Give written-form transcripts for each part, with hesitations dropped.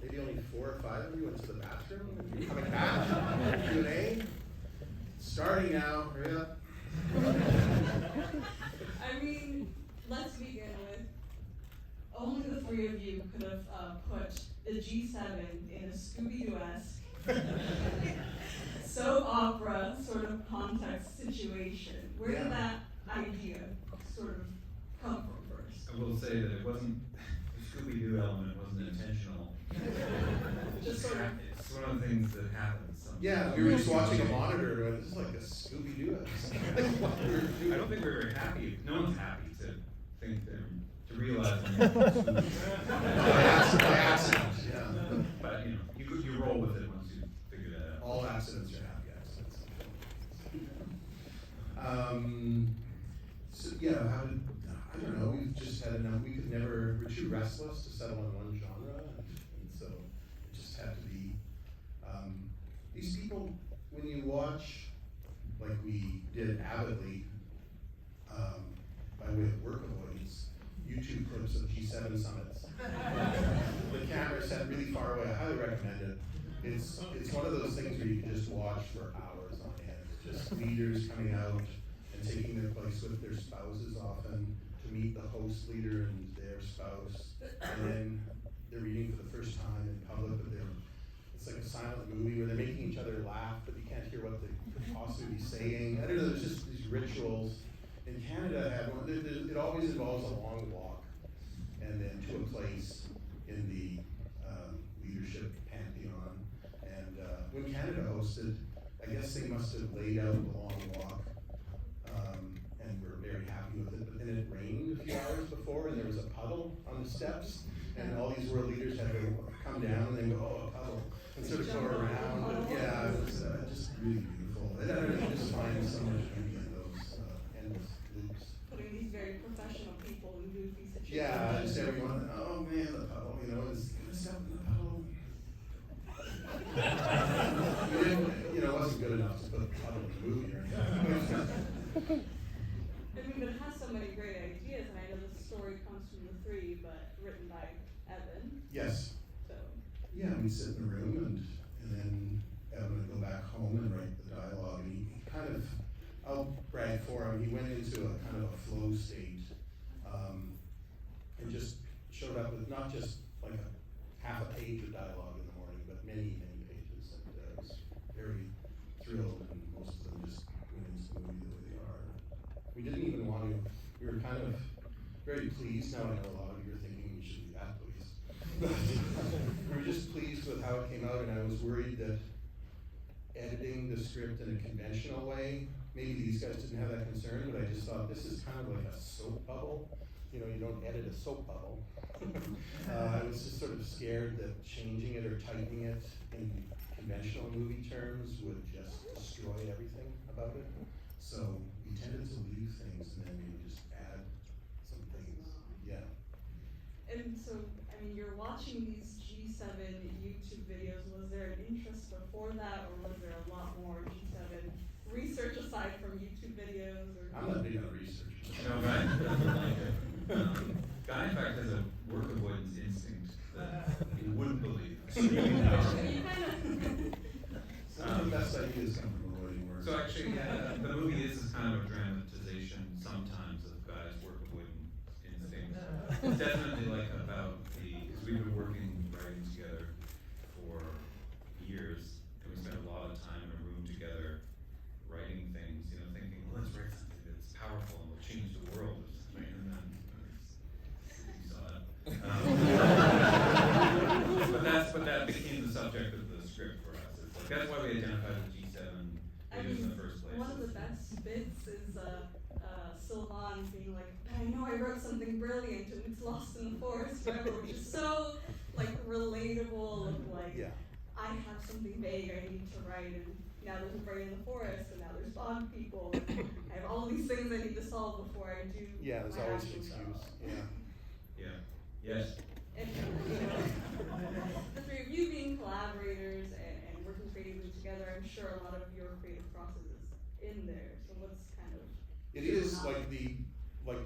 maybe only 4 or 5 of you went to the bathroom. If you're coming back, Q&A. Starting now, hurry up. I mean, let's begin with, only the 3 of you could have put the G7 in a Scooby-Doo-esque soap opera sort of context situation. Where did that idea sort of come from first? I will say that it wasn't, the Scooby-Doo element wasn't intentional. Just sort of. It's one of the things that happens sometimes. Yeah, we were just watching a monitor and this is like a Scooby-Doo episode. I don't think we were happy. No one's happy to think that, to realize when By accident, yeah. But you roll with it once you figure that out. All accidents are happy accidents. So yeah, I don't know, we've just had enough, we're too restless to settle on one genre, and so it just had to be, these people, when you watch, like we did avidly, by way of work avoidance, YouTube clips of G7 summits. The camera set really far away, I highly recommend it. It's one of those things where you can just watch for hours on end, just leaders coming out and taking their place with their spouses often, to meet the host leader and their spouse, and then they're reading for the first time in public, but it's like a silent movie where they're making each other laugh, but you can't hear what they could possibly be saying. I don't know, there's just these rituals. In Canada, it always involves a long walk, and then to a place in the leadership pantheon. And when Canada hosted, I guess they must have laid out the long walk, and were very happy with it. But then it rained a few hours before, and there was a puddle on the steps, and all these world leaders had to come down and then go, oh, a puddle, and sort of go around. But yeah, it was just really beautiful. And I don't know, just find so much beauty in those endless loops. Putting these very professional people in goofy situations. Yeah, just everyone, oh man, the puddle, it's gonna step in the puddle. We didn't, it wasn't good enough to put a puddle in the movie or anything. I mean, but it has so many great ideas, and I know the story comes from the 3, but written by Evan. Yes. So. Yeah, we'd sit in the room and then Evan would go back home and write the dialogue, and he kind of, I'll brag for him, he went into a kind of a flow state, and just showed up with not just like a half a page of dialogue in the morning, but many, many pages, and I was very thrilled, and most of them just went into the movie the way they are. We didn't even want to, we were kind of very pleased. Now I know a lot of you are thinking we should be that pleased. But we were just pleased with how it came out, and I was worried that editing the script in a conventional way, maybe these guys didn't have that concern, but I just thought this is kind of like a soap bubble. You don't edit a soap bubble. I was just sort of scared that changing it or tightening it in conventional movie terms would just destroy everything about it. So we tended to leave things and then maybe just add some things. Yeah. And so, I mean, you're watching these G7 YouTube videos. Was there an interest before that, or was there a lot more G7 research aside from YouTube videos? Or I'm not big on research. No, Guy doesn't like it. Guy, in fact, has a work avoidance instinct that you wouldn't believe. You kind of. Some of the best ideas come from avoiding work. So actually, yeah, the movie is kind of a dramatization sometimes of Guy's work avoidance instinct. It's definitely like about because we've been writing together for years, and we spent a lot of time in a room together writing things, thinking, well, let's write something that's powerful and will change the world. And then you saw it. But that became the subject of the script for us. It's like, that's why we identified with G7 videos in the first place. One of the best bits is Sylvain being like, I know I wrote something brilliant and it's lost in the forest forever, which is so relatable of I have something vague I need to write, and now there's a brain in the forest, and now there's bog people, and I have all these things I need to solve before I do. Yeah, there's my always an actual excuse. job. Yeah. Yes. And the 3 of you being collaborators and working creatively together, I'm sure a lot of your creative process is in there. So what's kind of It is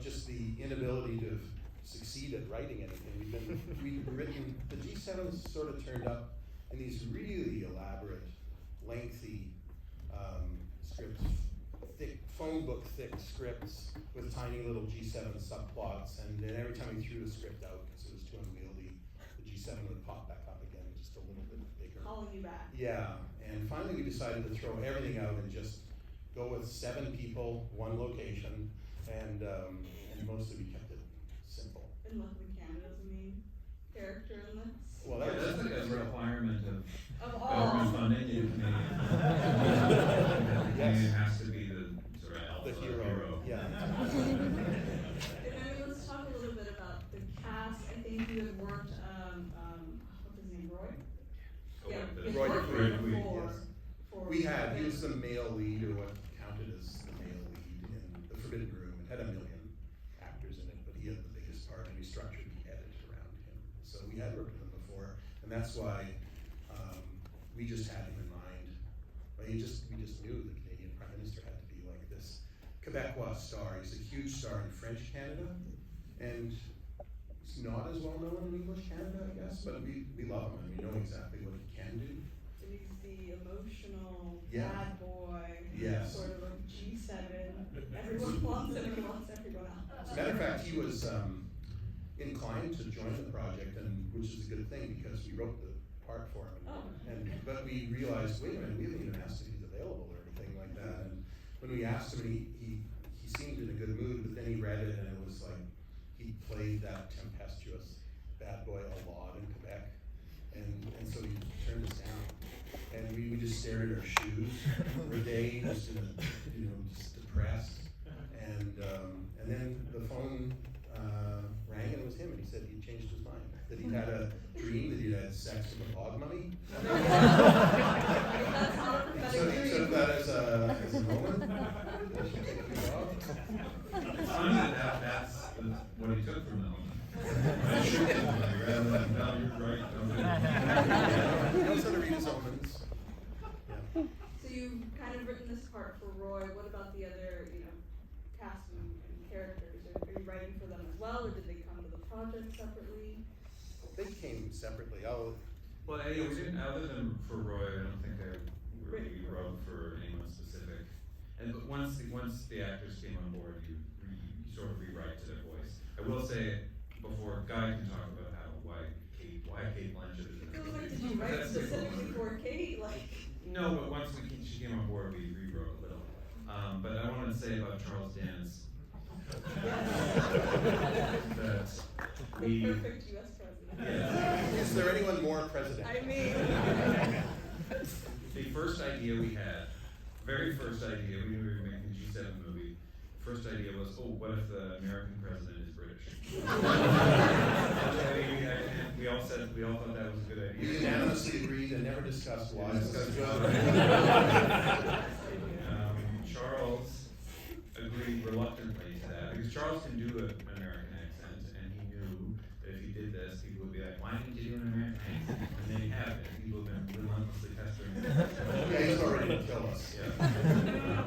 just the inability to succeed at writing anything. We've written the G7 G7s sort of turned up in these really elaborate, lengthy scripts, thick, phone book thick scripts with tiny little G7 subplots, and then every time we threw the script out, because it was too unwieldy, the G7 would pop back up again, just a little bit bigger. Calling you back. Yeah, and finally we decided to throw everything out and just go with 7 people, 1 location, and mostly we kept it simple. And luckily Canada's the main character in this. Well, Yeah, that's like a requirement of Of government all. funding in Canadian. Canadian has to be the sort of alpha The hero. Yeah. And then let's talk a little bit about the cast. I think you had worked, what's his name, Roy? Oh, Yeah, the- you had Roy worked Dupuy, with him yes. for We had, he the- was the male lead, or what counted as the male lead in The Forbidden Room. It had 1 million actors in it, but he had the biggest part, and we structured the edit around him. So we had worked with him before, and that's why we just had him in mind. Like, we just knew the Canadian Prime Minister had to be like this Quebecois star. He's a huge star in French Canada, and he's not as well known in English Canada, I guess, but we love him, and we know exactly what he can do. And he's the emotional Yeah. bad boy. Yes. Sort of like G7. Everyone wants him and he wants everyone else. As a matter of fact, he was inclined to join the project, and which is a good thing because we wrote the part for him. But we realized, wait a minute, we haven't even asked if he's available or anything like that. And when we asked him, he seemed in a good mood, but then he read it, and it was like he played that tempestuous bad boy a lot in Quebec, and so he turned us down. And we just stared at our shoes for a day, just just depressed. And then the phone rang, and it was him, and he said he'd changed his mind. That he'd had a dream that he'd had sex with a bog mummy. That's not a prophetic So he took dream. that as a moment. That she took a job. It's funny that that's what he took from that one. Rather than, no, you're right, don't do it. He knows how to read his omens. Yeah. So you've kind of written this part for Roy. What about the other, cast and characters? Are you writing for them as well, or did they come to the project separately? They came separately. Well, we didn't, other than for Roy, I don't think I really wrote for anyone specific. And but once the actors came on board, you sort of rewrite to their voice. I will say, before Guy can talk about why Kate Blanchett is in I this feel like, movie. did you write That's the specifically cool for Kate? Like, No, but once she came on board, we rewrote a little. But I wanted to say about Charles Dance that the we. perfect US president. Yeah. Is there anyone more president? I mean, The first idea we had, very first idea, we knew we were making a G7 movie. First idea was, what if the American president is British? we all thought that was a good We idea. unanimously agreed and never discussed why. Charles agreed reluctantly to that because Charles can do an American accent, and he knew that if he did this, people would be like, "Why didn't you do an American accent?" And then he have it. People have been relentlessly pestering him. Yeah, he's already gonna kill us. Yeah.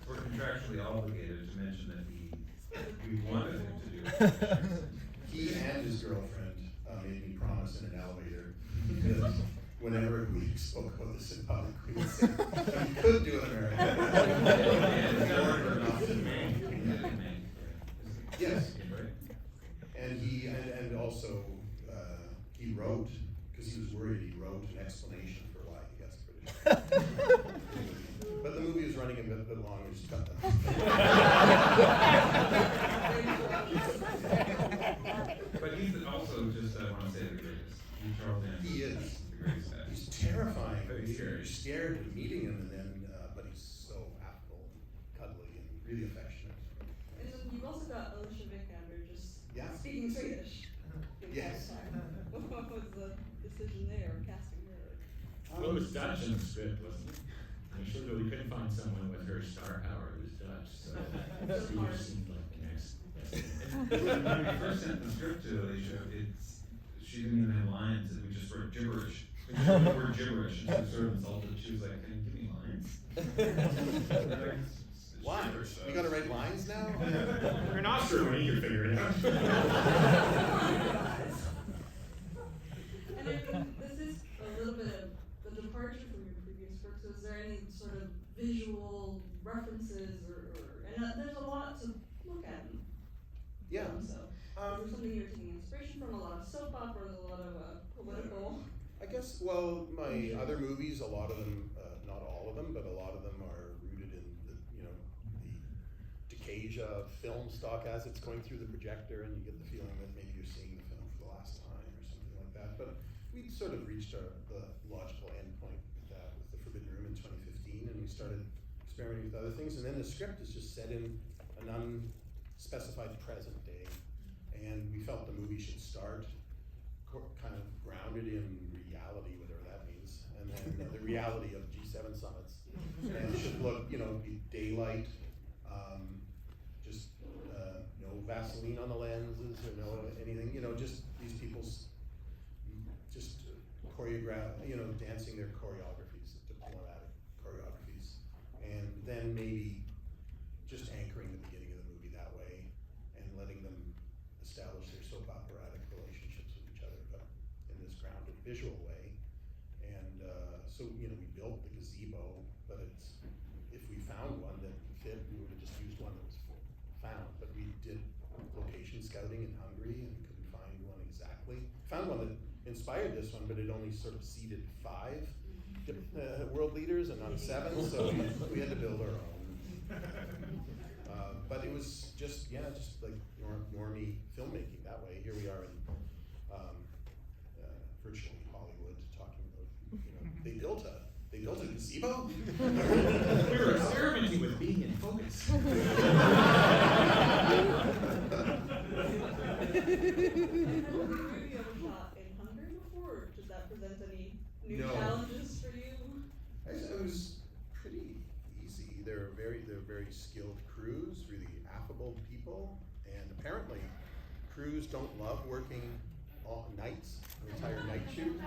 We're contractually obligated to mention that we wanted him to do it. He and his girlfriend made me promise in an elevator that whenever we spoke about this in public, we would say, we could do an American accent. In order not to Yes. And and also he wrote, because he was worried, he wrote an explanation for why he got British. But the movie was running a bit long, we just cut that. But he's also just, I want to say, the greatest. Charles Dance. He is. The greatest actor. He's terrifying. Very scary. You're scared of meeting him, and then, but he's so affable and cuddly and really affectionate. and then you've also got Alicia Vikander just Yeah. speaking Swedish. the Yes. entire time. What was the decision there, casting her? Well, it was Dutch in the script, wasn't it? I'm sure that we couldn't find someone with her star power who was Dutch, so Swedish seemed like the next best thing. When we first sent the script to Alicia, she didn't even have lines, and we just wrote gibberish. We just wrote the word gibberish, and she was sort of insulted. She was like, "Can you give me lines?" We're like, Why? "Sure, so." You gotta write lines now? You're an Austrian, you can figure it out. references and there's a lot to look at in Yeah. film, so. Is there something you're taking inspiration from? A lot of soap operas, a lot of political. I guess, well, my other movies, a lot of them, not all of them, but a lot of them are rooted in the, you know, the Decasia film stock as it's going through the projector, and you get the feeling that maybe you're seeing the film for the last time or something like that. But we sort of reached the logical endpoint with that, with the Forbidden Room in 2015, and we started experimenting with other things. And then the script is just set in an unspecified present day, and we felt the movie should start kind of grounded in reality, whatever that means, and then the reality of G7 summits. And it should look, you know, be daylight, just no Vaseline on the lenses or no anything, you know, just these people's just you know, dancing their choreographies, diplomatic choreographies, and then maybe just anchoring the beginning of the movie that way and letting them establish their soap operatic relationships with each other, but in this grounded visual way. And so, you know, we built the gazebo, but it's, if we found one that fit, we would have just used one that was found. But we did location scouting in Hungary and couldn't find one exactly. Found one that inspired this one, but it only sort of seated 5 world leaders and not 7, so we had to build our own. But it was just, yeah, just like normie filmmaking that way. Here we are in virtually Hollywood talking about, you know, they built a gazebo? We were experimenting with being in focus. Have you ever shot in Hungary before, or did that present any new No. challenges for you? It was pretty easy. They're very skilled crews, really affable people, and apparently crews don't love working all nights, an entire night shoot,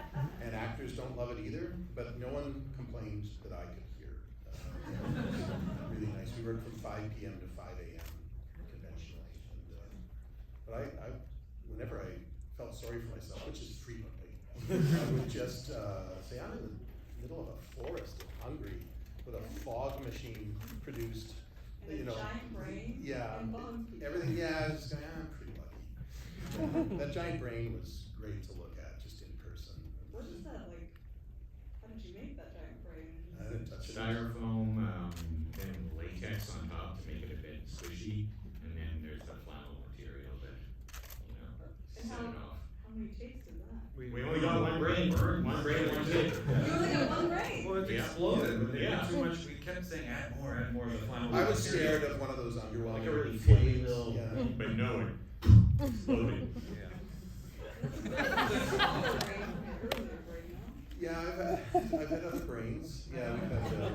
and actors don't love it either, but no one complained that I could hear. Really nice. We worked from 5 p.m. to 5 a.m. conventionally, and, but I whenever I felt sorry for myself, which is frequently, I would just say, I'm in the middle of a forest in Hungary with a fog machine produced, And you a know, giant brain yeah, and bone people. everything, yeah, I was going, I'm pretty lucky. That giant brain was great to look at, just in person. What is that like? How did you make that giant brain? I didn't touch it. Styrofoam, and latex on top to make it a bit squishy, and then there's the flannel material that, you know, And set it off. how many takes did that? We only got one brain, one take. You only got one brain? Well, it Yeah. exploded, but they Yeah. did too much, we kept saying add more of the final. I was scared of one of those underwhelming Like a really flames. thin little, Yeah. but no, it exploded. Yeah. Yeah, I've had other brains. Yeah, we've had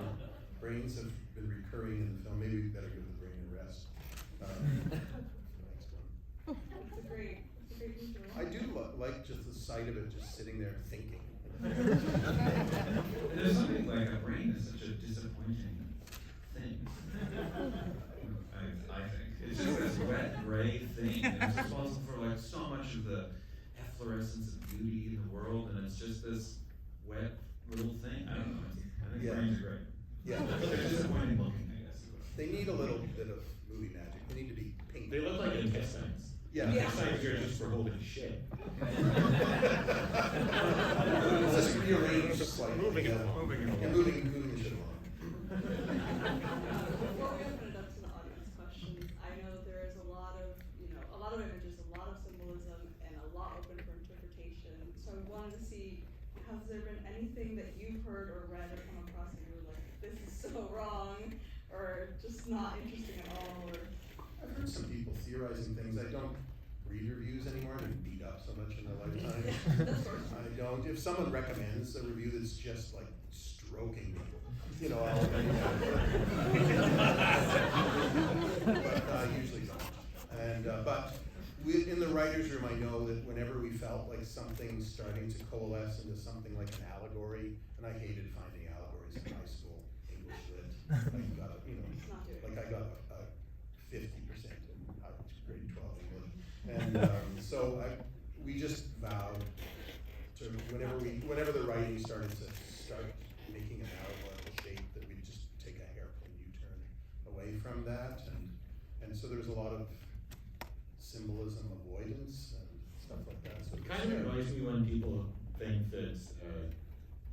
brains have been recurring in the film. Maybe we better give the brain a rest. Next one. It's a great visual. I do like just the sight of it, just sitting there thinking. And there's something like a brain is such a disappointing thing. I think. It's just this wet, gray thing, and it's responsible for like so much of the efflorescence of beauty in the world, and it's just this wet little thing. I don't know. I think Yeah. brains are great. Yeah. They're disappointing looking, I guess. They need a little bit of movie magic. They need to be pink. They look like intestines. Yeah. Yeah. Intestines are just for holding shit. It's just rearranged slightly. Moving it Yeah. along. Yeah, moving the shit along. Before we open it up to the audience questions, I know there is a lot of images, a lot of symbolism, and a lot open for interpretation. So I wanted to see, has there been anything that you've heard or read or come across that you were like, this is so wrong, or just not interesting at all, or? I've heard some people theorizing things. I don't read reviews anymore. I've been beat up so much in my lifetime. That's sort of- I don't. If someone recommends a review that's just like stroking me, you know, I'll but I usually don't. And but in the writer's room, I know that whenever we felt like something's starting to coalesce into something like an allegory, and I hated finding allegories in high school English lit. I got a, you know, It's not doing it. like I got a 50% in grade 12 English, and so we just vowed to whenever the writing started to making an allegorical shape, that we'd just take a hairpin U-turn from that, and so there's a lot of symbolism, avoidance, and stuff like that. So It kind of annoys me when people think that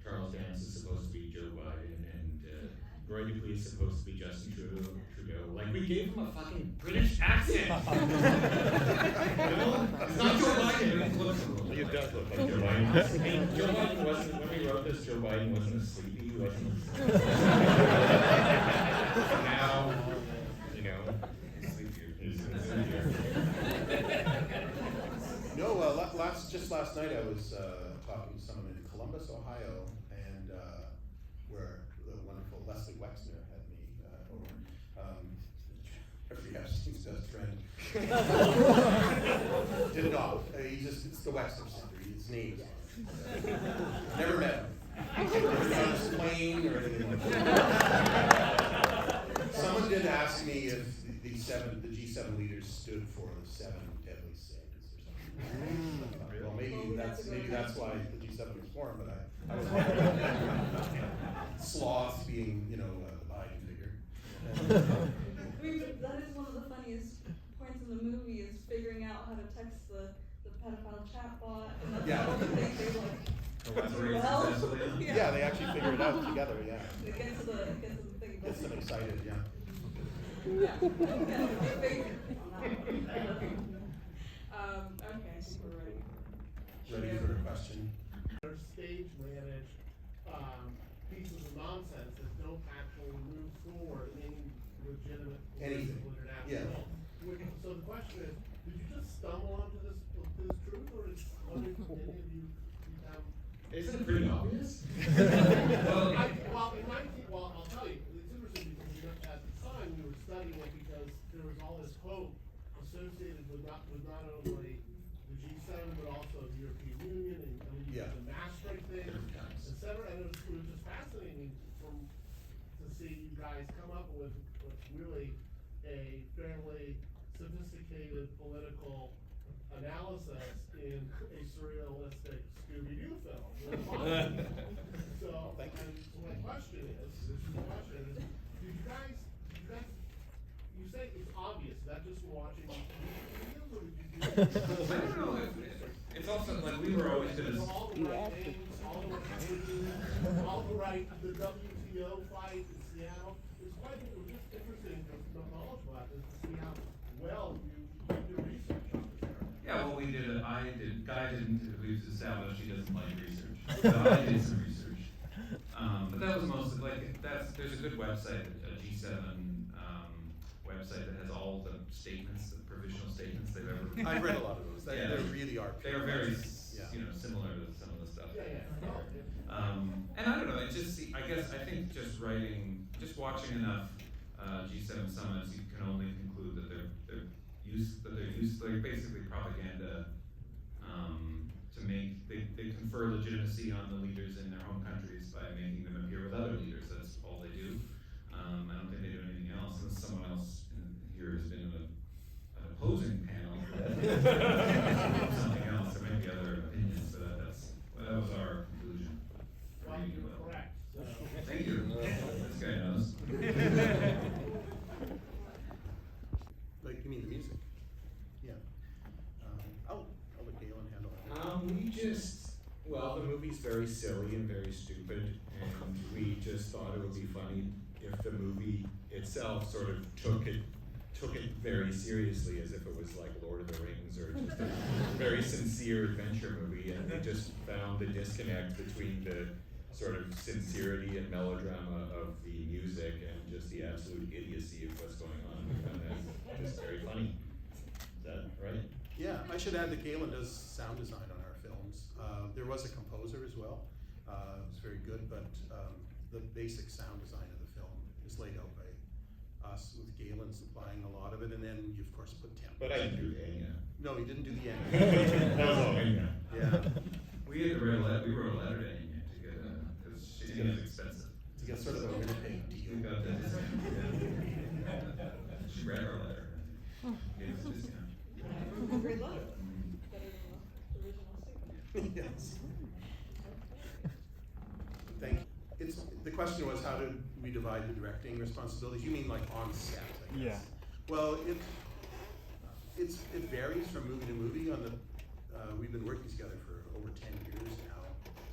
Charles Dance is supposed to be Joe Biden and Roy Dupuis is supposed to be Justin Trudeau. Like, we gave him a fucking British accent! You know? It's not Joe Biden, it looks a little. It does look like Joe Biden. And Joe Biden wasn't, when we wrote this, Joe Biden wasn't sleepy, he wasn't. Now, you know, he's sleepier. He's sleepier. No, just last night I was talking to someone in Columbus, Ohio, and where the wonderful Leslie Wexner had me over. Jeffrey Epstein's best friend. Did it all. It's the Wexner Center. His name is on it. Never met him. Never been on his plane or anything like that. Someone did ask me if the G7 leaders stood for the 7 deadly sins or something. Well, maybe that's why the G7 was formed, but I was wondering. Sloths being, the Biden figure. I mean, but that is one of the funniest points in the movie is figuring out how to text the pedophile chatbot, and that's Yeah. all the things they like. Yeah, they actually figure it out together. Yeah. It gets to the thing. Gets them excited. Yeah. Yeah, they figure on that one. Okay, I think we're ready. Ready for a question? Stage manage pieces of nonsense that don't actually move forward any legitimate Anything. political international Yeah. goal. So the question is, did you just stumble onto this truth, or is any of you have? Isn't it pretty obvious? Well, I'll tell you, it's interesting because at the time we were studying it because there was all this hope associated with not only the G7 but also the European Union and the Maastricht thing, etc. And it was just fascinating to see you guys come up with what's really a fairly sophisticated political analysis in a surrealistic Scooby-Doo film. So, my question is, do you guys, you say it's obvious, that just from watching videos, or did you do? I don't know it's also like we were always gonna. All the right names, all the right cities, the WTO fight in Seattle. It was just interesting to knowledge about this, to see how well you did your research on this area. Yeah, well, Guy didn't, we've established he doesn't like research. So I did some research. But that was mostly, there's a good website, a G7 website that has all the statements, the provisional statements they've ever. I've read a lot of those. They really are. They're very, Yeah. similar to some of the stuff. Yeah. And I don't know, I think just watching enough G7 summits, you can only conclude that they're basically propaganda to make, they confer legitimacy on the leaders in their home countries by making them appear with other leaders. That's all they do. I don't think they do anything else, unless someone else here has been in an opposing panel. Something else, there might be other opinions, but that was our conclusion. Well, you were correct. So. Thank you. This guy knows. Like, you mean the music? Yeah. I'll let Galen handle that. The movie's very silly and very stupid, and we just thought it would be funny if the movie itself sort of took it very seriously, as if it was like Lord of the Rings or just a very sincere adventure movie, and we just found the disconnect between the sort of sincerity and melodrama of the music and just the absolute idiocy of what's going on. We found that just very funny. Is that right? Yeah, I should add that Galen does sound design on our films. There was a composer as well. It was very good, but the basic sound design of the film is laid out by us, with Galen supplying a lot of it, and then you of course put temp. But I didn't do the Enya. No, you didn't do the end. That was all Enya. Yeah. We wrote a letter to Enya to get because Enya's expensive. To get sort of a Winnipeg We deal. got the discount. She read our letter. Gave us a discount. Great letter. Better than the original statement. Yes. Thank you. The question was, how did we divide the directing responsibilities? You mean like on set, I guess? Yeah. Well, it varies from movie to movie. We've been working together for over 10 years now.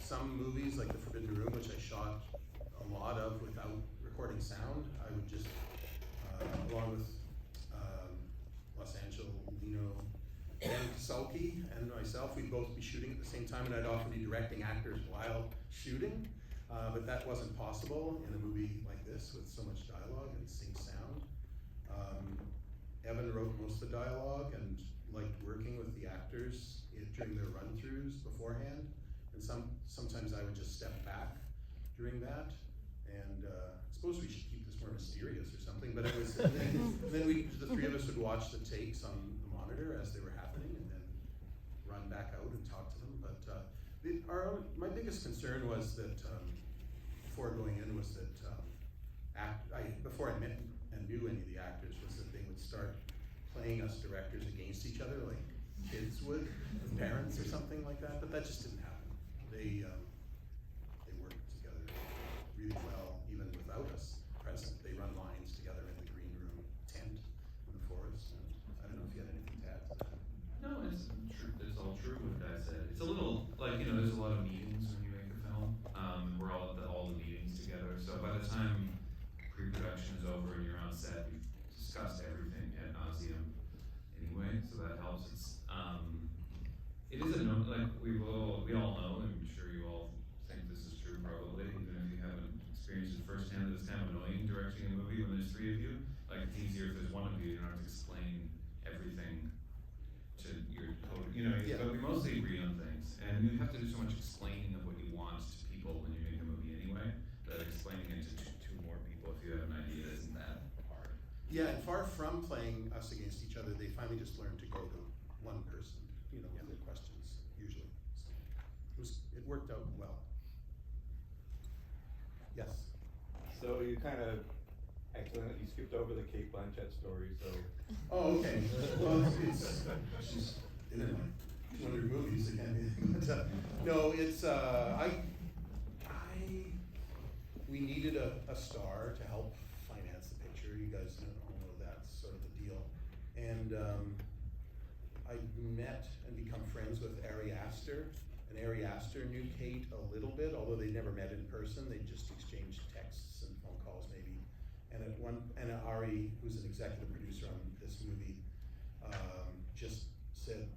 Some movies, like The Forbidden Room, which I shot a lot of without recording sound, I would just, along with Los Angelino and Sulky and myself, we'd both be shooting at the same time, and I'd often be directing actors while shooting. But that wasn't possible in a movie like this with so much dialogue and sync sound. Evan wrote most of the dialogue and liked working with the actors during their run-throughs beforehand. And sometimes I would just step back during that. And I suppose we should keep this more mysterious or something, but it was, then the three of us would watch the takes on the monitor as they were happening and then run back out and talk to them. But my biggest concern was that, before going in, was that before I met and knew any of the actors, was that they would start playing us directors against each other like kids would with parents or something like that, but that just didn't happen. They worked together really well, even without us present. They run lines together in the green room tent in the forest. And I don't know if you had anything to add to that. No, it's true. It's all true what Guy said. It's a little like, there's a lot of meetings when you make a film. We're all at all the meetings together. So by the time pre-production is over and you're on set, we've discussed everything ad nauseum anyway. So that helps. It is we all know, and I'm sure you all think this is true probably, even if you haven't experienced it firsthand, that it's kind of annoying directing a movie when there's three of you. Like, it's easier if there's one of you don't have to explain everything to your but we mostly agree on things. And you have to do so much explaining of what you want to people when you make a movie anyway, that explaining it to two more people if you have an idea isn't that hard. Yeah, and far from playing us against each other, they finally just learned to go to one person, with their questions, usually. So it worked out well. Yes? So you kind of accidentally skipped over the Kate Blanchett story, so. Oh, okay. Well, she's in like 200 movies again. But, no, it's, we needed a star to help finance the picture. You guys all know that's sort of the deal. And I met and become friends with Ari Aster. And Ari Aster knew Kate a little bit, although they never met in person. They just exchanged texts and phone calls maybe. And Ari, who's an executive producer on this movie, just said,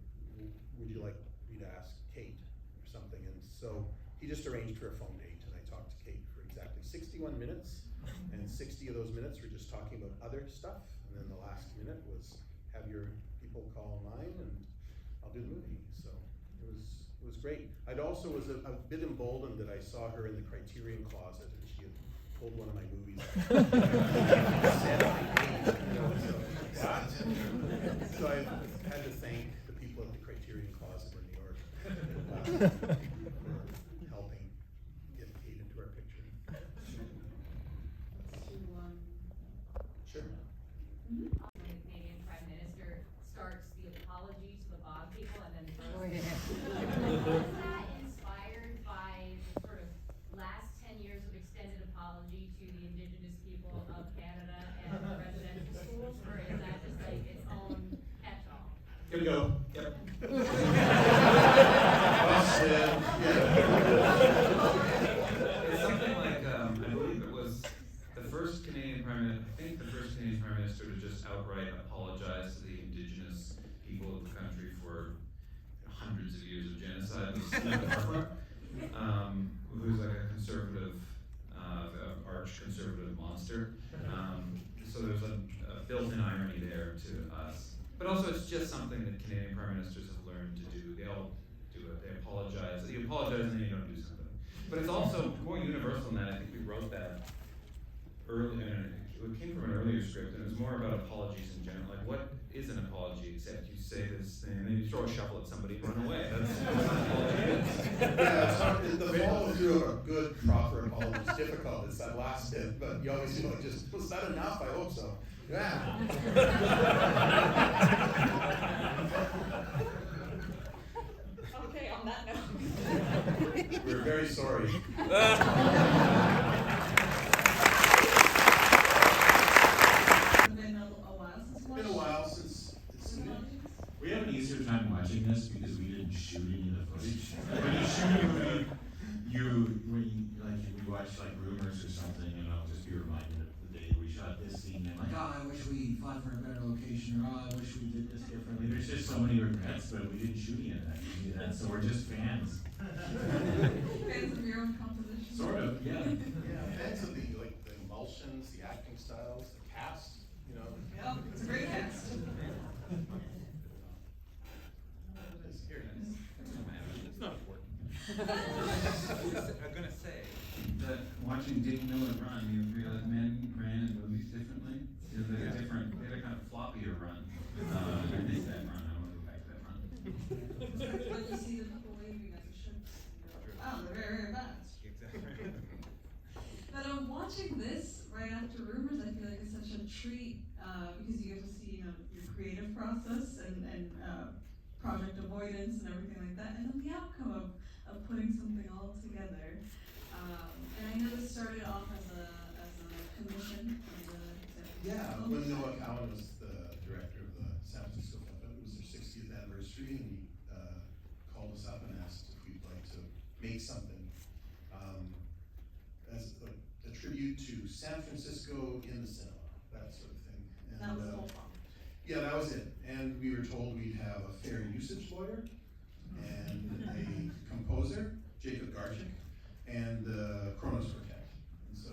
would you like me to ask Kate or something? And so he just arranged for a phone date, and I talked to Kate for exactly 61 minutes, and 60 of those minutes were just talking about other stuff, and then the last minute was have your people call mine, and I'll do the movie. So it was great. I'd also was a bit emboldened that I saw her in the Criterion closet, and she had pulled one of my movies. So I had to thank the people at the Criterion Closet in New York for helping get Kate into our picture. Sure. When the Canadian Prime Minister starts the apology to the Bob people and then was that inspired by the sort of last 10 years of extended apology to the Indigenous people of Canada and the residential schools, or is that just like its own catch-all? Here we go. Yep. It's something like, I believe it was the first Canadian Prime Minister to just outright apologize to the Indigenous people of the country for hundreds of years of genocide. Who's like a conservative, arch conservative monster. So there's a built-in irony there to us. But also it's just something that Canadian Prime Ministers have learned to do. They all do it. They apologize. You apologize and then you don't do something. But it's also more universal than that. I think we wrote that early, it came from an earlier script, and it was more about apologies in general. Like, what is an apology except you say this thing, and then you throw a shovel at somebody and run away. That's what an apology is. Yeah, it's hard. The follow through of a good, proper apology is difficult. It's that last bit, but you always just, was that enough? I hope so. Yeah. Okay, on that note. We're very sorry. watch like Rumors or something, and I'll just be reminded of the day we shot this scene, and like, oh, I wish we fought for a better location, or oh, I wish we did this differently. There's just so many regrets, but we didn't shoot any of that, so we're just fans. Fans of your own composition. Sort of, yeah. Yeah, fans of the emulsions, the acting styles, the cast, you know. Yep, it's a great cast. It's not important. I'm gonna say that watching Dick Miller run, you realize men ran in movies differently. They had a different, they had a kind of floppier run. I miss that run. I want to go back to that run. But you see the people waving at the ships. Oh, they're very, very fast. Exactly. But watching this right after Rumors, I feel like it's such a treat because you get to see, you know, your creative process and project avoidance and everything like that, and then the outcome of putting something all together. And I know this started off as a commission from the Yeah, when Noah Cowan was the director of the San Francisco Film Festival, it was their 60th anniversary, and he called us up and asked if we'd like to make something as a tribute to San Francisco in the cinema, that sort of thing. And, That was the whole problem. yeah, that was it. And we were told we'd have a fair usage lawyer and a composer, Jacob Garchick, and the Kronos Quartet. And so,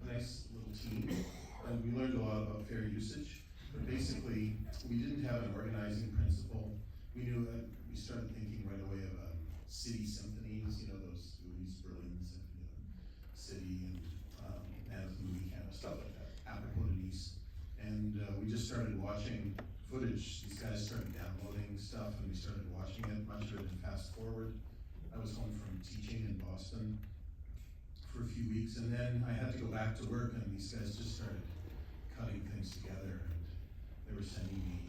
a nice little team. And we learned a lot about fair usage. But basically, we didn't have an organizing principle. We knew that we started thinking right away of city symphonies, you know, those movies, Berlin Symphony, City, and the movie kind of stuff like that, apropos to Nice. And we just started watching footage. These guys started downloading stuff, and we started watching it, much of it in fast forward. I was home from teaching in Boston for a few weeks, and then I had to go back to work, and these guys just started cutting things together, and they were sending me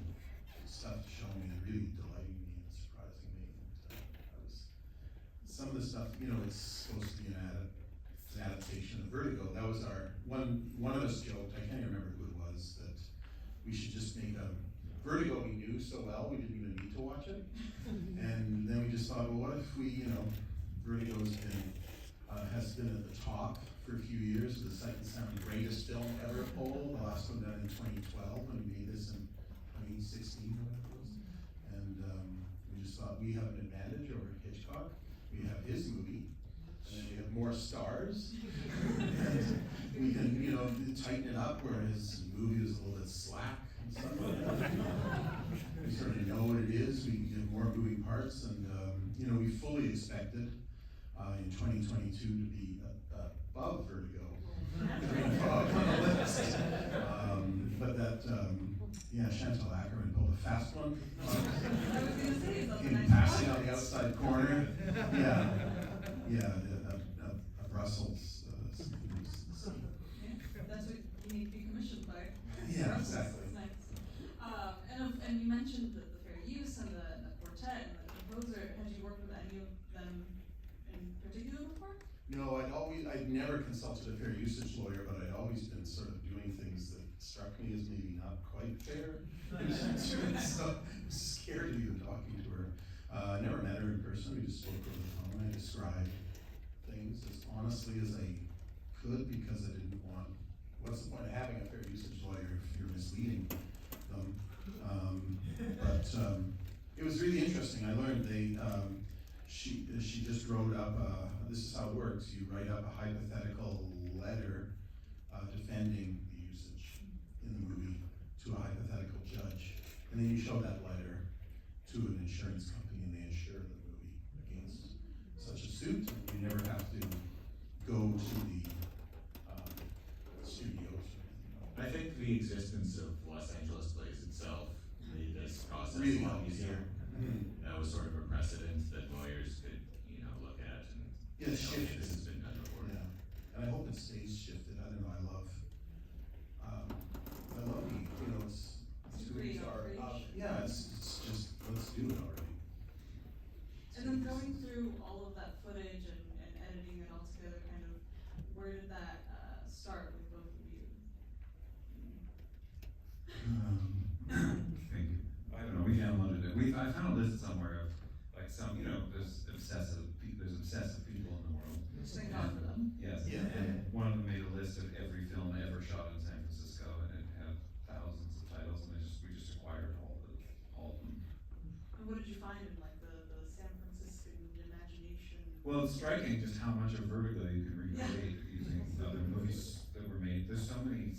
stuff to show me and really delighting me and surprising me. And I was, some of the stuff, you know, it's supposed to be an adaptation of Vertigo. That was our, one of us joked, I can't even remember who it was, that we should just make a Vertigo we knew so well, we didn't even need to watch it. And then we just thought, well, what if we, you know, Vertigo's has been at the top for a few years, the Sight and Sound greatest film ever poll, the last one done in 2012, and we made this in 2016, whatever it was. And we just thought we have an advantage over Hitchcock. We have his movie, and then we have more stars. And we can, you know, tighten it up where his movie was a little bit slack and stuff like that. We sort of know what it is, we can give more moving parts, and you know, we fully expected in 2022 to be above Vertigo. But that, yeah, Chantal Ackerman pulled a fast one. In passing on the outside corner. Yeah, a Brussels. That's what you need to be commissioned by. Yeah, exactly. It's nice. And you mentioned the fair use and the quartet and the composer. Had you worked with any of them in particular before? No, I'd never consulted a fair usage lawyer, but I'd always been sort of doing things that struck me as maybe not quite fair. So I was scared of even talking to her. I never met her in person, we just spoke over the phone. I described things as honestly as I could because I didn't want, what's the point of having a fair usage lawyer if you're misleading them? But it was really interesting. I learned she just wrote up, this is how it works, you write up a hypothetical letter defending the usage in the movie to a hypothetical judge. And then you show that letter to an insurance company and they insure the movie against such a suit. You never have to go to the studios or anything like that. I think the existence of Los Angeles Plays itself made this process Really a lot helped, easier. Mm-hmm. That was sort of a precedent that lawyers could, you know, look at and Yeah, say, okay, shifted. this has been done before. Yeah, and I hope it stays shifted. I don't know. I love the, you know, it's Free movies are outreach. yeah, it's just let's do it already. And then going through all of that footage and editing it all together, kind of, where did that start with both of you? Thank you. I don't know, we downloaded it. I found a list somewhere of, like, some, you know, there's obsessive people in the world. Just like Well, it's striking just how much of Vertigo you can recreate using other movies that were made. There's so many,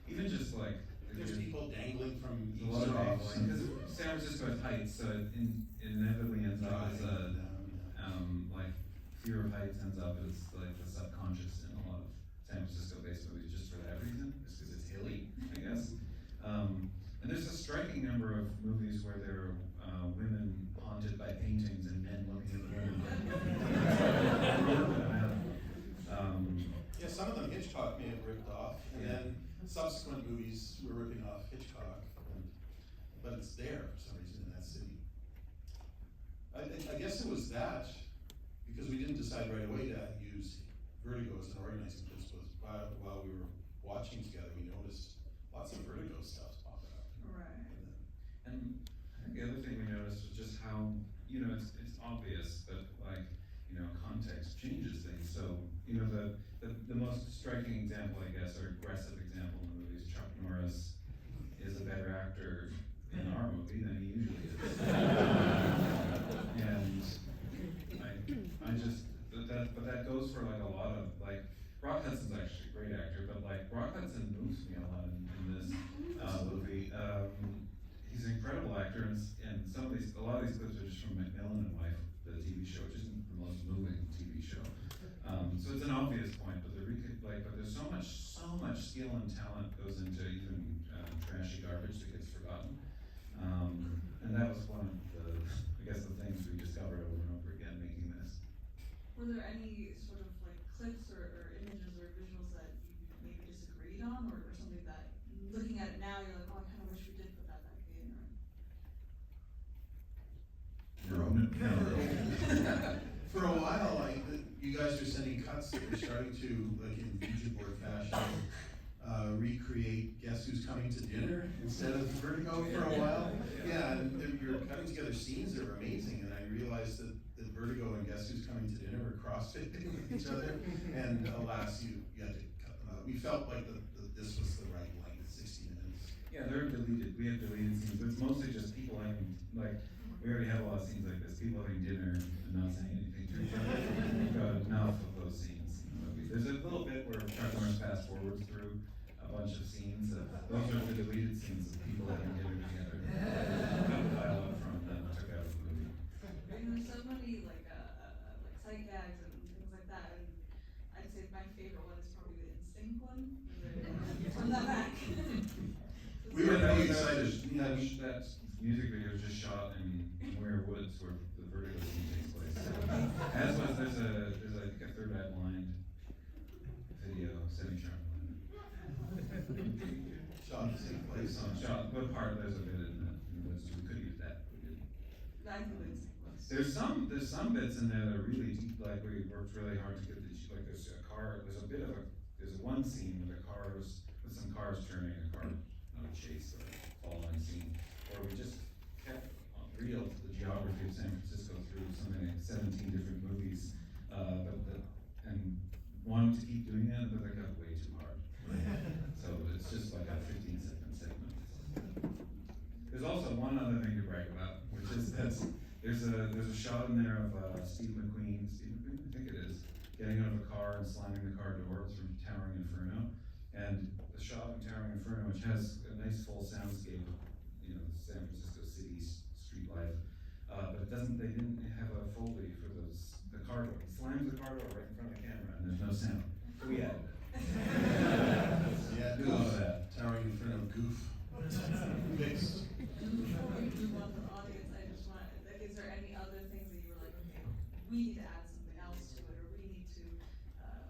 even just like. There's people dangling from a lot of eavesdrops. because San Francisco has heights, so it inevitably ends up as a, like, fear of heights ends up as like the subconscious in a lot of San Francisco-based movies, just for that reason, just because it's hilly, I guess. And there's a striking number of movies where there are women haunted by paintings and men looking at women. Yeah, some of them Hitchcock may have ripped off, and then subsequent movies were ripping off Hitchcock, but it's there for some reason in that city. I guess it was that, because we didn't decide right away to use Vertigo as an organizing principle. While we were watching together, we noticed lots of Vertigo stuff popping up. Right. And I think the other thing we noticed was just how, it's obvious, but like, context changes things. So, the most striking example, I guess, or aggressive example in the movie is Chuck Norris is a better actor in our movie than he usually is. And but that goes for like a lot of, like, Rock Hudson's actually a great actor, but like Rock Hudson moves me a lot in this movie. He's an incredible actor, and a lot of these clips are just from Macmillan and Wife, the TV show, which isn't the most moving TV show. So it's an obvious point, but there's so much skill and talent goes into even trashy garbage that gets forgotten. And that was one of the things we discovered over and over again making this. Were there any sort of like clips or images or visuals that you maybe disagreed on, or something that, looking at it now, you're like, oh, I kind of wish we did put that back in? No. For a while, you guys were sending cuts that were starting to, like in Ouija board fashion, recreate Guess Who's Coming to Dinner instead of Vertigo for a while. Yeah, and you're cutting together scenes that were amazing, and I realized that Vertigo and Guess Who's Coming to Dinner were cross-fitting with each other, and alas, you had to cut them out. We felt like this was the right length, 60 minutes. Yeah, they're deleted. We have deleted scenes, but it's mostly just people having, like, we already have a lot of scenes like this, people having dinner and not saying anything to each other. We've got enough of those scenes in the movie. There's a little bit where Chuck Norris fast forwards through a bunch of scenes. Those are the deleted scenes of people having dinner together. Cut dialogue from them, took out of the movie. And there's so many like sight gags and things like that, and I'd say my favorite one is probably the instinct one. Turn that back. We were pretty excited. That music video was just shot in Ware Woods, where the Vertigo scene takes place. As was, there's I think a Third Eye Blind video, semi-charmed blind. Shot in the same place. Shot, but there's a bit in the woods, so we could use that. We didn't. I think the instinct was. There's some bits in there that are really deep, like we worked really hard to get like there's one scene with some cars turning, not a chase, but a following scene, where we just kept real to the geography of San Francisco through something like 17 different movies, and wanted to keep doing that, but that got way too hard. So it's just like a 15-second segment. There's also one other thing to brag about, which is that there's a shot in there of Steve McQueen, I think it is, getting out of a car and slamming the car door. It's from Towering Inferno, and the shot in Towering Inferno, which has a nice full soundscape of San Francisco city street life, but they didn't have a Foley for the car door. He slams the car door right in front of the camera, and there's no sound. So we added it. Yeah, do a lot of that. Towering Inferno goof. Fixed. Before we move on to the audience, I just want, like, is there any other things that you were like, okay, we need to add something else to it, or we need to,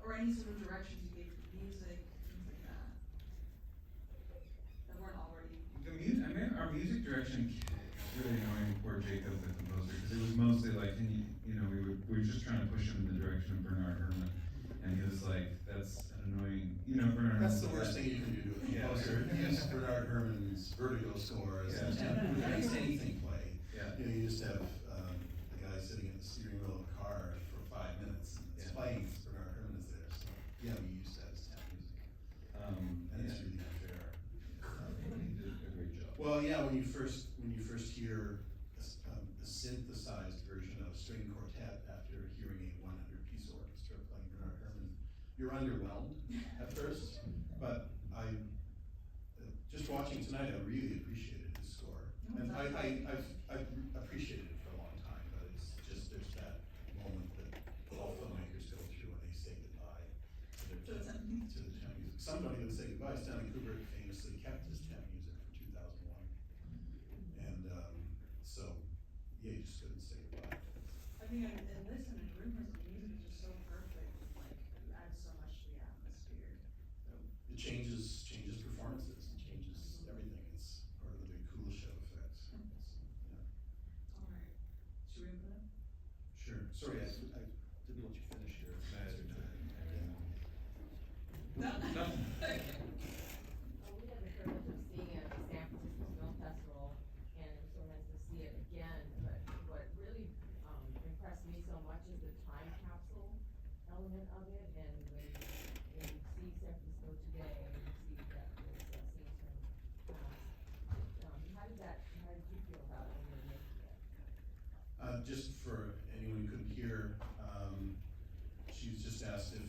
or any sort of directions you gave to the music, things like that, that weren't already. Our music direction is really annoying poor Jacob, the composer, because it was mostly like, we were just trying to push him in the direction of Bernard Herrmann, and he was like, that's an annoying, Bernard. That's the worst thing you can do to a composer. Use Bernard Herrmann's Vertigo score as a template. It makes anything play. Yeah. You just have the guy sitting at the steering wheel of a car for 5 minutes, and it's playing because Bernard Herrmann is there. So yeah, we use that as temp music, and it's really unfair. He did a great job. Well, yeah, when you first hear a synthesized version of a string quartet after you're underwhelmed at first, but just watching tonight, I really appreciated his score. And I've appreciated it for a long time, but it's just, there's that moment that all filmmakers go through when they say goodbye to the temp music. Somebody would say goodbye. Stanley Kubrick famously kept his temp music for 2001. And so, yeah, you just couldn't say goodbye. I mean, and this and Rumors, the music is just so perfect, like, it adds so much to the atmosphere. It changes performances, it changes everything. It's part of the big cool show effect. Yeah. Alright, should we open up? Sure. Sorry, I didn't let you finish your answer to that. No. Nothing. We had the privilege of seeing it at the San Francisco Film Festival, and it was so nice to see it again, but what really impressed me so much is the time capsule element of it, and when you see San Francisco today, and you see that those scenes from the past, how did you feel about it when you were making it? Just for anyone who couldn't hear, she was just asked if,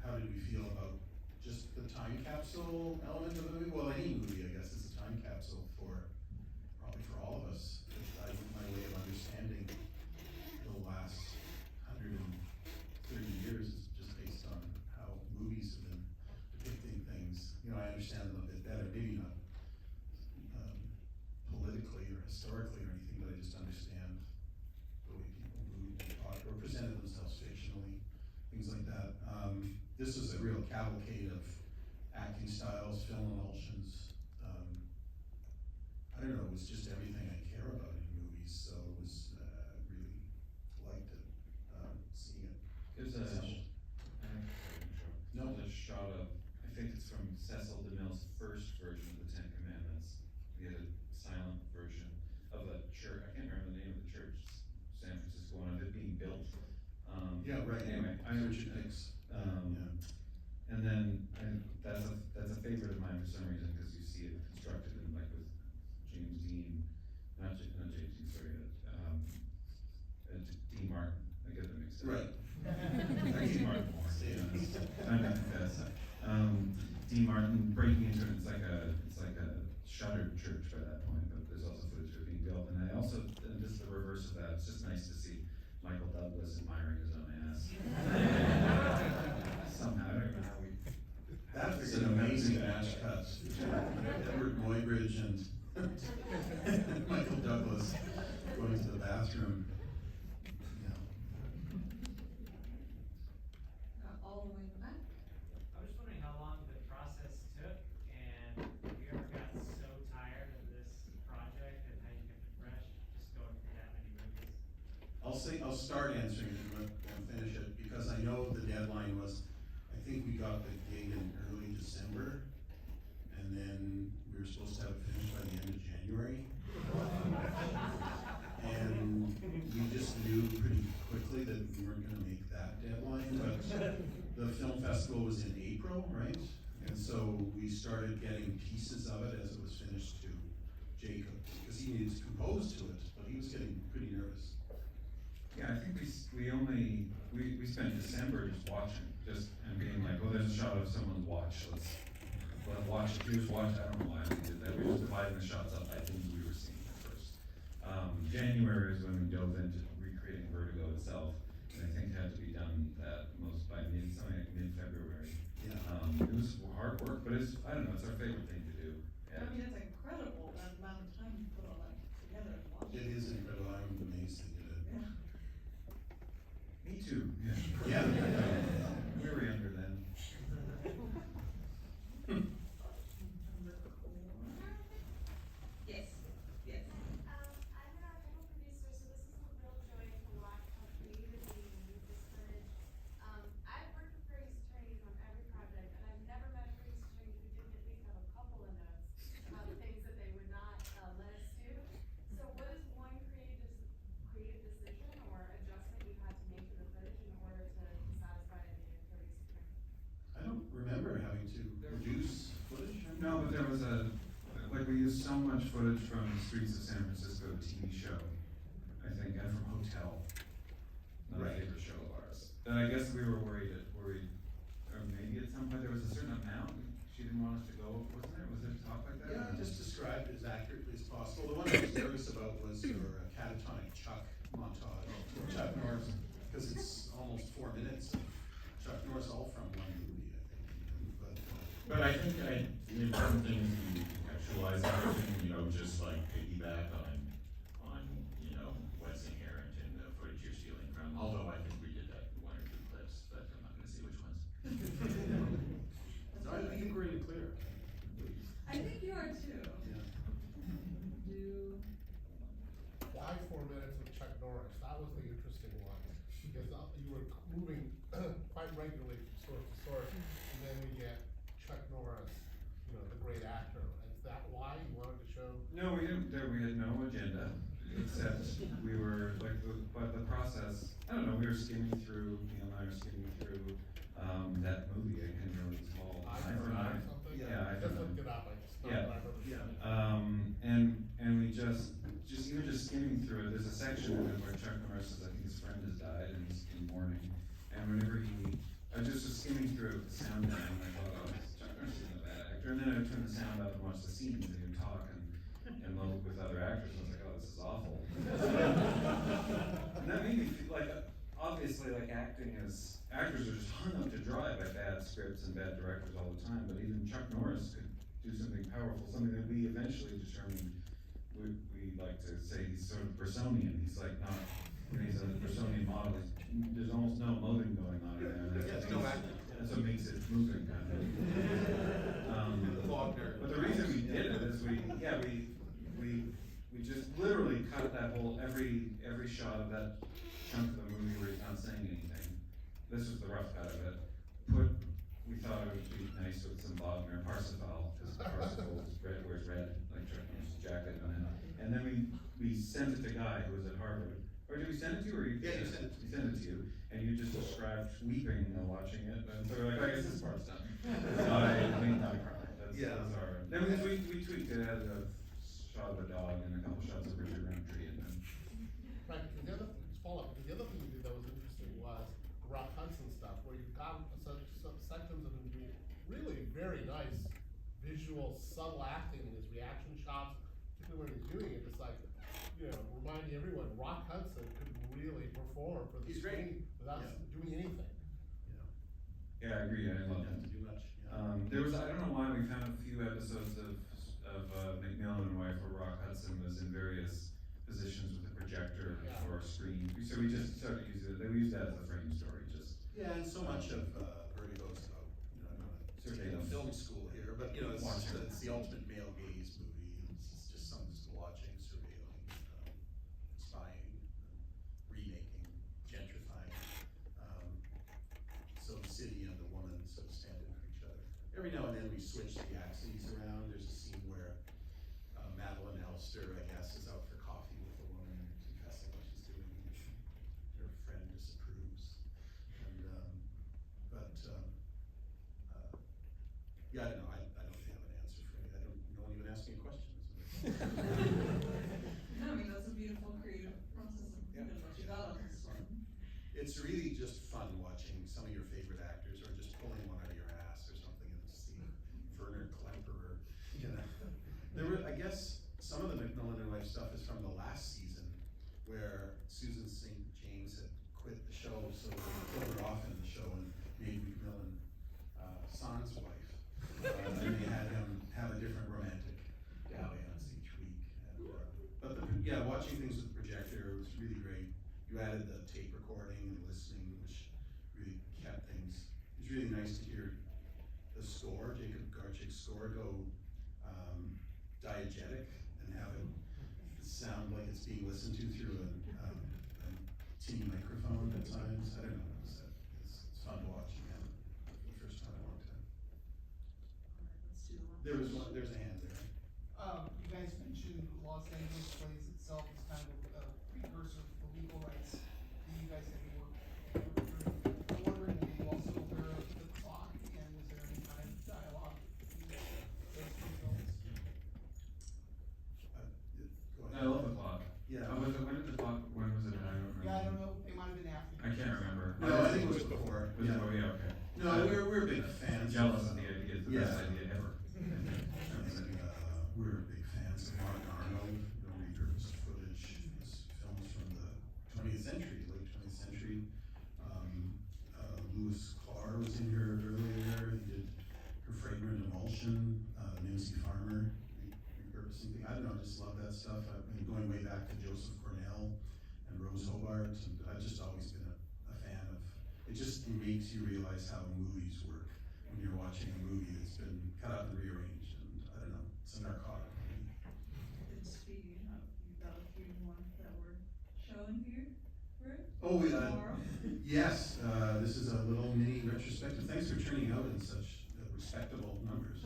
how did we feel about just the time capsule element of the movie? Well, any movie, I guess, is a time capsule probably for all of us. My way of understanding the last 130 years is just based on how movies have been depicting things. You know, I understand them a bit better, maybe not politically or historically or anything, but I just understand the way people moved and talked or presented themselves fictionally, things like that. This is a real cavalcade of acting styles, film emulsions. I don't know, it was just everything I care about in movies, so it was, really liked it, seeing it. There's a shot of, I think it's from Cecil DeMille's first version of the Ten Commandments. We had a silent version of a church, I can't remember the name of the church, San Francisco one, of it being built. Yeah, right. Anyway, I know what you think. Thanks. And then, that's a favorite of mine for some reason, because you see it constructed in, like, with James Dean, not James Dean, sorry, Dean Martin, I get them mixed up. Right. Dean Martin more, to be honest. I'm gonna confess. Dean Martin breaking into it, it's like a shuttered church by that point, but there's also footage of it being built, and this is the reverse of that, it's just nice to see Michael Douglas admiring his own ass. Somehow, I don't know how we. That's an amazing match cut. Edward Muybridge and Michael Douglas going to the bathroom. All the way in the back? I was just wondering how long the process took, and if you ever got so tired of this project and how you kept it fresh, just going through that many movies. I'll start answering it and finish it, because I know the deadline was, I think we got the gig in early December, and then we were supposed to have it finished by the end of January. And we just knew pretty quickly that we weren't gonna make that deadline, but the film festival was in April, right? And so we started getting pieces of it as it was finished to Jacob, because he needed to compose to it, but he was getting pretty nervous. Yeah, I think we spent December just watching, and being like, oh, there's a shot of someone's watch, let's watch it, here's watch, I don't know why we did that, we were just dividing the shots up by things we were seeing at first. January is when we dove into recreating Vertigo itself, and I think it had to be done by something like mid-February. Yeah. It was hard work, but it's our favorite thing to do. I mean, it's incredible that amount of time you put all that together and watch It is incredible, I'm amazed they did it. Yeah. Me too, yeah. Yeah. We were younger then. Yes, yes. I'm a fellow producer, so this is a real joy to watch how creatively you use this footage. I've worked with Brady's attorneys on every project, and I've never met a Brady's attorney who didn't at least have a couple of notes about things that they would not let us do. So what is one creative decision or adjustment you had to make to the footage in order to satisfy the need of Brady's attorney? I don't remember having to produce footage. No, but there was we used so much footage from the streets of San Francisco TV show, I think, and from Hotel, another Right. favorite show of ours. That I guess we were worried, or out? She didn't want us to go, wasn't there? Was there talk like that? Yeah, just described it as accurately as possible. The one I was nervous about was your catatonic Chuck montage, Chuck Norris, because it's almost 4 minutes of Chuck Norris, all from one movie, I think. But I think the important thing is to contextualize everything, you know, just like piggyback on what's inherent in the footage you're stealing from. Although I think we did that in 1 or 2 clips, but I'm not gonna say which ones. No, I think we're in the clear. I think you are too. Yeah. Why 4 minutes with Chuck Norris? That was the interesting one, because you were moving quite regularly from source to source, and then we get Chuck Norris, the great actor. Is that why you wanted to show? No, we didn't, we had no agenda, except we were, like, but the process, I don't know, we were skimming through, Neil and I were skimming through, that movie, I can't remember what it's called. Eye for an Eye or something? Yeah, I just looked it up, I just thought Yeah. I remember seeing it. And we just even just skimming through it, there's a section in it where Chuck Norris says, I think his friend has died and he's in mourning. And whenever I just was skimming through it with the sound down, and I thought, oh, Chuck Norris isn't a bad actor. And then I turned the sound up and watched the scenes and he'd talk and look with other actors, and I was like, oh, this is awful. And that made me feel like, obviously, like actors are just hung up to dry by bad scripts and bad directors all the time, but even Chuck Norris could do something powerful, something that we eventually determined we like to say he's sort of Bressonian. He's like not, he's a Bressonian model. There's almost no molding going on in there. That's what makes it moving, kind of. But the reason we did it is we just literally cut that whole every shot of that chunk of the movie where he's not saying anything. This was the rough cut of it. We thought it would be nice with some Wagner Parsifal, because Parsifal wears red, like Chuck Norris' jacket, and then we sent it to Guy, who was at Harvard. Or did we send it to you, or you? Yeah, you sent it to me. We sent it to you, and you just described weeping while watching it, and so we're like, I guess this part's done. I mean, not crying. That's our. Then we tweaked it, had a shot of a dog and a couple shots of Richard Roundtree, and then. Right, because the other thing you did that was interesting was the Rock Hudson stuff, where you've got some sections of him doing really very nice visual, subtle acting in his reaction shots, particularly when he's doing it. It's like, reminding everyone, Rock Hudson could really perform for the He's screen great. without doing anything. Yeah, I agree. I love Don't have him. to do much. There was, I don't know why, we found a few episodes of McMillan and Wife where Rock Hudson was in various positions with a projector or a screen. So we just started using it. We used that as a frame story, just. Yeah, and so much of Vertigo's about, I'm not taking a film school here, but it's the ultimate male gaze movie. It's just someone just watching, surveilling, spying, remaking, gentrifying. So the city and the woman sort of stand in for each other. Every now and then we switch the axes around. There's a scene where Madeline Elster, I guess, is out for coffee with a woman confessing what she's doing. Her friend disapproves. Yeah, I don't know. I don't have an answer for you. No one even asked me questions. No, I mean, that's a beautiful creative process of what you got on this one. It's really just fun watching some of your favorite actors, or just pulling one out of your ass or something and seeing Werner Klemperer. I guess some of the McMillan and Wife stuff is from the last season, where Susan St. James had quit the show, so they killed her off in the show and made McMillan San's wife. And they had him have a different romantic dalliance each week. Watching things with the projector was really great. You added the tape recording and listening, which really kept things. It was really nice to hear the score, Jacob Garchick's score, go diegetic and have it sound like it's being listened to through a tinny microphone at times. I don't know. It's fun to watch again for the first time in a long time. Let's do the one. There's a hand there. You guys mentioned Los Angeles plays itself as kind of a precursor for legal rights that you guys have worked through. I'm wondering, were you also aware of the clock, and was there any kind of dialogue between those two films? Go I ahead. love the clock. Yeah. When did the clock, when was it? I don't remember. Yeah, I don't know, it might have been after. I can't remember. No, I think it was before. Was it, oh, yeah, okay. No, we're big fans. I'm jealous of the idea the best idea ever. We're big fans of Mark Arnold, repurposed footage, his films from the 20th century, late 20th century. Louis Clark was in here earlier, he did Her Fragrant Emulsion, Nancy Farmer, repurposing thing. I don't know, I just love that stuff. I've been going way back to Joseph Cornell and Rose Hobart, and I've just always been a fan of, it just makes you realize how movies work when you're watching a movie that's been cut out and rearranged, and I don't know, it's a narcotic. And speaking of, you've got a few more that were shown here, Bruce? Oh, Tomorrow? yes, this is a little mini retrospective. Thanks for turning out in such respectable numbers.